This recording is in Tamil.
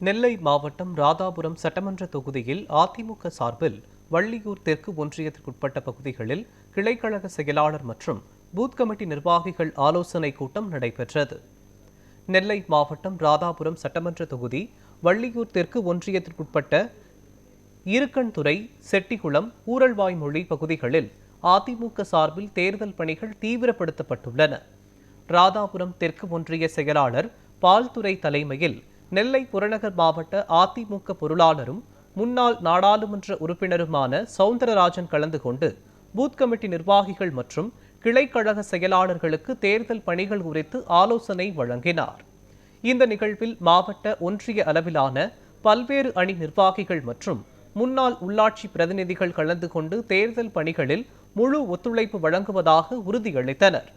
நெல்லை மாவட்டம் ராதாபுரம் சட்டமன்ற தொகுதியில் அதிமுக சார்பில் வள்ளியூர் தெற்கு ஒன்றியத்திற்குட்பட்ட பகுதிகளில் கிளைக்கழக செயலாளர் மற்றும் பூத் கமிட்டி நிர்வாகிகள் ஆலோசனைக் கூட்டம் நடைபெற்றது. நெல்லை மாவட்டம் ராதாபுரம் சட்டமன்ற தொகுதி வள்ளியூர் தெற்கு ஒன்றியத்திற்குட்பட்ட இருக்கன்துறை, செட்டிகுளம், ஊரல்வாய்மொழி பகுதிகளில் அதிமுக சார்பில் தேர்தல் பணிகள் தீவிரப்படுத்தப்பட்டுள்ளன. ராதாபுரம் தெற்கு ஒன்றிய செயலாளர் பால்துறை தலைமையில் நெல்லை புறநகர் மாவட்ட அதிமுக பொருளாளரும் முன்னாள் நாடாளுமன்ற உறுப்பினருமான சவுந்தரராஜன் கலந்து கொண்டு பூத் கமிட்டி நிர்வாகிகள் மற்றும் கிளைக்கழக செயலாளர்களுக்கு தேர்தல் பணிகள் குறித்து ஆலோசனை வழங்கினார். இந்த நிகழ்வில் மாவட்ட ஒன்றிய அளவிலான பல்வேறு அணி நிர்வாகிகள் மற்றும் முன்னாள் உள்ளாட்சி பிரதிநிதிகள் கலந்து கொண்டு தேர்தல் பணிகளில் முழு ஒத்துழைப்பு வழங்குவதாக உறுதியளித்தனர்.